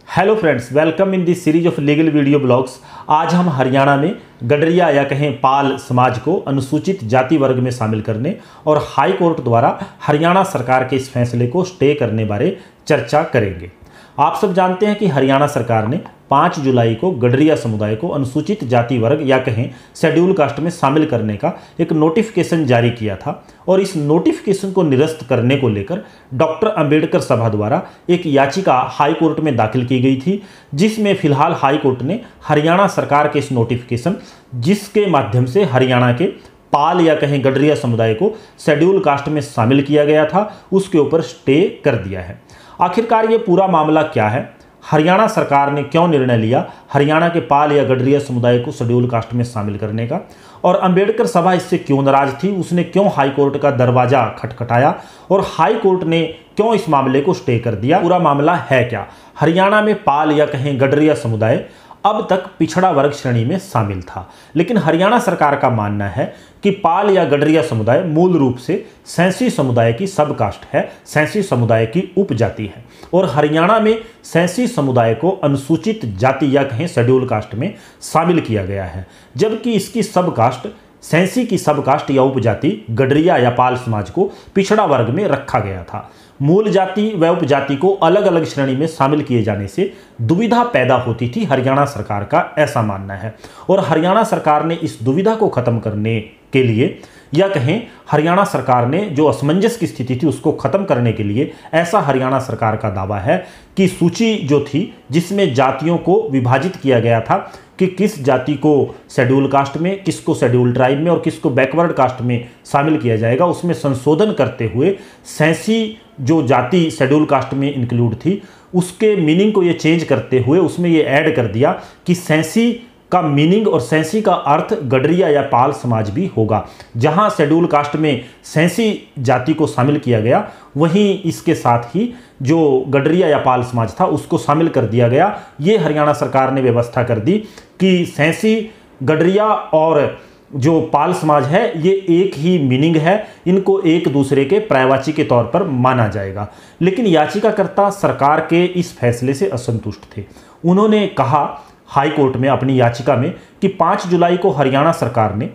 Hello friends, welcome in this series of legal video blogs. आज हम हरियाणा में गडरिया या कहें पाल समाज को अनुसूचित जाति वर्ग में शामिल करने और हाई कोर्ट द्वारा हरियाणा सरकार के इस फैसले को स्टे करने बारे चर्चा करेंगे। आप सब जानते हैं कि हरियाणा सरकार ने 5 जुलाई को गडरिया समुदाय को अनुसूचित जाति वर्ग या कहें शेड्यूल कास्ट में शामिल करने का एक नोटिफिकेशन जारी किया था और इस नोटिफिकेशन को निरस्त करने को लेकर डॉक्टर अंबेडकर सभा द्वारा एक याचिका हाई कोर्ट में दाखिल की गई थी, जिसमें फिलहाल हाई कोर्ट ने हरियाणा सरकार के इस नोटिफिकेशन, जिसके माध्यम से हरियाणा के पाल या कहें गडरिया समुदाय को शेड्यूल कास्ट में शामिल किया गया था, उसके ऊपर स्टे कर दिया है। आखिरकार ये पूरा मामला क्या है, हरियाणा सरकार ने क्यों निर्णय लिया हरियाणा के पाल या गडरिया समुदाय को शेड्यूल कास्ट में शामिल करने का, और अंबेडकर सभा इससे क्यों नाराज थी, उसने क्यों हाई कोर्ट का दरवाजा खटखटाया और हाई कोर्ट ने क्यों इस मामले को स्टे कर दिया, पूरा मामला है क्या। हरियाणा में पाल या कहें गडरिया समुदाय अब तक पिछड़ा वर्ग श्रेणी में शामिल था, लेकिन हरियाणा सरकार का मानना है कि पाल या गडरिया समुदाय मूल रूप से सैंसी समुदाय की सब कास्ट है, सैंसी समुदाय की उपजाति है और हरियाणा में सैंसी समुदाय को अनुसूचित जाति या कहें शेड्यूल कास्ट में शामिल किया गया है, जबकि इसकी सब कास्ट सैंसी की सब कास्ट या उपजाति गडरिया या पाल समाज को पिछड़ा वर्ग में रखा गया था। मूल जाति व उपजाति को अलग अलग श्रेणी में शामिल किए जाने से दुविधा पैदा होती थी, हरियाणा सरकार का ऐसा मानना है। और हरियाणा सरकार ने इस दुविधा को खत्म करने के लिए या कहें हरियाणा सरकार ने जो असमंजस की स्थिति थी उसको खत्म करने के लिए, ऐसा हरियाणा सरकार का दावा है कि सूची जो थी जिसमें जातियों को विभाजित किया गया था कि किस जाति को शेड्यूल कास्ट में, किसको शेड्यूल ट्राइब में और किसको बैकवर्ड कास्ट में शामिल किया जाएगा, उसमें संशोधन करते हुए सैंसी जो जाति शेड्यूल कास्ट में इंक्लूड थी उसके मीनिंग को ये चेंज करते हुए उसमें ये ऐड कर दिया कि सैंसी का मीनिंग और सैंसी का अर्थ गडरिया या पाल समाज भी होगा। जहां शेड्यूल कास्ट में सैंसी जाति को शामिल किया गया, वहीं इसके साथ ही जो गडरिया या पाल समाज था उसको शामिल कर दिया गया। ये हरियाणा सरकार ने व्यवस्था कर दी कि सैंसी, गडरिया और जो पाल समाज है ये एक ही मीनिंग है, इनको एक दूसरे के पर्यायवाची के तौर पर माना जाएगा। लेकिन याचिकाकर्ता सरकार के इस फैसले से असंतुष्ट थे। उन्होंने कहा हाई कोर्ट में अपनी याचिका में कि 5 जुलाई को हरियाणा सरकार ने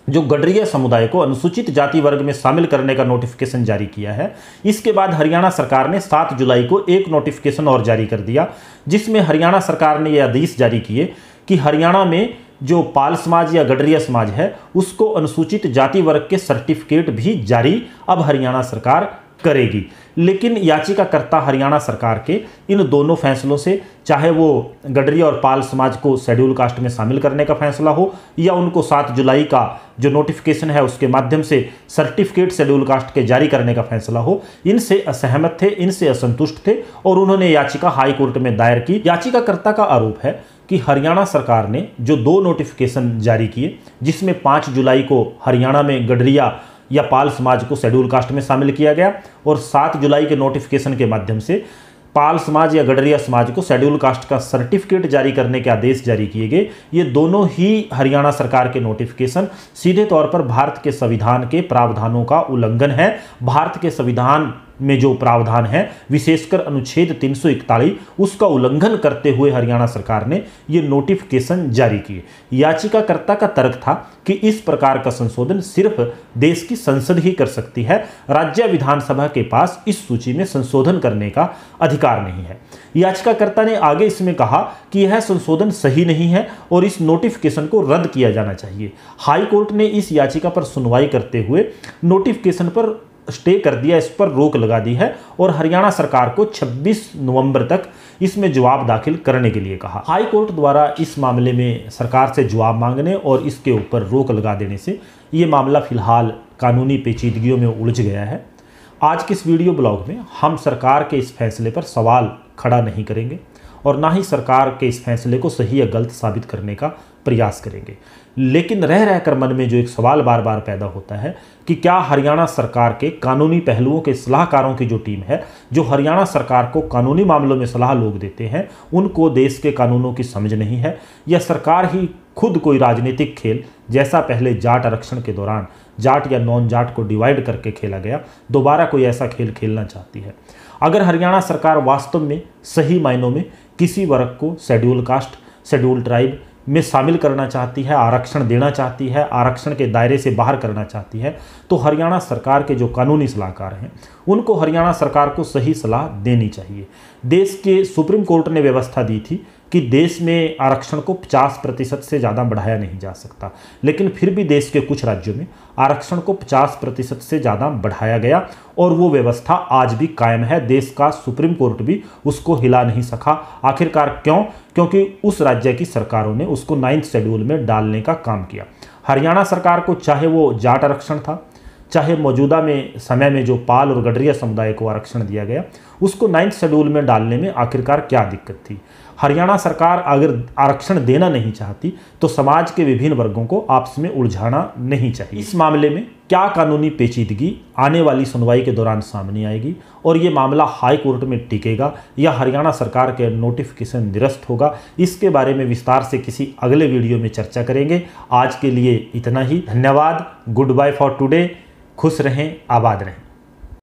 जो गडरिया समुदाय को अनुसूचित जाति वर्ग में शामिल करने का नोटिफिकेशन जारी किया है, इसके बाद हरियाणा सरकार ने 7 जुलाई को एक नोटिफिकेशन और जारी कर दिया, जिसमें हरियाणा सरकार ने यह आदेश जारी किए कि हरियाणा में जो पाल समाज या गडरिया समाज है उसको अनुसूचित जाति वर्ग के सर्टिफिकेट भी जारी अब हरियाणा सरकार करेगी। लेकिन याचिकाकर्ता हरियाणा सरकार के इन दोनों फैसलों से, चाहे वो गडरिया और पाल समाज को शेड्यूल कास्ट में शामिल करने का फैसला हो या उनको 7 जुलाई का जो नोटिफिकेशन है उसके माध्यम से सर्टिफिकेट शेड्यूल कास्ट के जारी करने का फैसला हो, इनसे असहमत थे, इनसे असंतुष्ट थे और उन्होंने याचिका हाई कोर्ट में दायर की। याचिकाकर्ता का आरोप है कि हरियाणा सरकार ने जो 2 नोटिफिकेशन जारी किए, जिसमें 5 जुलाई को हरियाणा में गडरिया या पाल समाज को शेड्यूल कास्ट में शामिल किया गया और 7 जुलाई के नोटिफिकेशन के माध्यम से पाल समाज या गडरिया समाज को शेड्यूल कास्ट का सर्टिफिकेट जारी करने के आदेश जारी किए गए। ये दोनों ही हरियाणा सरकार के नोटिफिकेशन सीधे तौर पर भारत के संविधान के प्रावधानों का उल्लंघन है। भारत के संविधान में जो प्रावधान है, विशेषकर अनुच्छेद 341, उसका उल्लंघन करते हुए हरियाणा सरकार ने ये नोटिफिकेशन जारी किए। याचिकाकर्ता का तर्क था कि इस प्रकार का संशोधन सिर्फ देश की संसद ही कर सकती है, राज्य विधानसभा के पास इस सूची में संशोधन करने का अधिकार नहीं है। याचिकाकर्ता ने आगे इसमें कहा कि यह संशोधन सही नहीं है और इस नोटिफिकेशन को रद्द किया जाना चाहिए। हाई कोर्ट ने इस याचिका पर सुनवाई करते हुए नोटिफिकेशन पर स्टे कर दिया, इस पर रोक लगा दी है और हरियाणा सरकार को 26 नवंबर तक इसमें जवाब दाखिल करने के लिए कहा। हाई कोर्ट द्वारा इस मामले में सरकार से जवाब मांगने और इसके ऊपर रोक लगा देने से ये मामला फिलहाल कानूनी पेचीदगियों में उलझ गया है। आज के इस वीडियो ब्लॉग में हम सरकार के इस फैसले पर सवाल खड़ा नहीं करेंगे और ना ही सरकार के इस फैसले को सही या गलत साबित करने का प्रयास करेंगे, लेकिन रह रहकर मन में जो एक सवाल बार बार पैदा होता है कि क्या हरियाणा सरकार के कानूनी पहलुओं के सलाहकारों की जो टीम है, जो हरियाणा सरकार को कानूनी मामलों में सलाह लोग देते हैं, उनको देश के कानूनों की समझ नहीं है, या सरकार ही खुद कोई राजनीतिक खेल, जैसा पहले जाट आरक्षण के दौरान जाट या नॉन जाट को डिवाइड करके खेला गया, दोबारा कोई ऐसा खेल खेलना चाहती है। अगर हरियाणा सरकार वास्तव में सही मायनों में किसी वर्ग को शेड्यूल कास्ट, शेड्यूल ट्राइब में शामिल करना चाहती है, आरक्षण देना चाहती है, आरक्षण के दायरे से बाहर करना चाहती है, तो हरियाणा सरकार के जो कानूनी सलाहकार हैं उनको हरियाणा सरकार को सही सलाह देनी चाहिए। देश के सुप्रीम कोर्ट ने व्यवस्था दी थी कि देश में आरक्षण को 50% से ज़्यादा बढ़ाया नहीं जा सकता, लेकिन फिर भी देश के कुछ राज्यों में आरक्षण को 50% से ज़्यादा बढ़ाया गया और वो व्यवस्था आज भी कायम है। देश का सुप्रीम कोर्ट भी उसको हिला नहीं सका। आखिरकार क्यों? क्योंकि उस राज्य की सरकारों ने उसको 9th शेड्यूल में डालने का काम किया। हरियाणा सरकार को चाहे वो जाट आरक्षण था, चाहे मौजूदा में समय में जो पाल और गडरिया समुदाय को आरक्षण दिया गया, उसको 9th शेड्यूल में डालने में आखिरकार क्या दिक्कत थी? हरियाणा सरकार अगर आरक्षण देना नहीं चाहती तो समाज के विभिन्न वर्गों को आपस में उलझाना नहीं चाहिए। इस मामले में क्या कानूनी पेचीदगी आने वाली सुनवाई के दौरान सामने आएगी और ये मामला हाई कोर्ट में टिकेगा या हरियाणा सरकार के नोटिफिकेशन निरस्त होगा, इसके बारे में विस्तार से किसी अगले वीडियो में चर्चा करेंगे। आज के लिए इतना ही। धन्यवाद। Good bye for today. खुश रहें, आबाद रहें।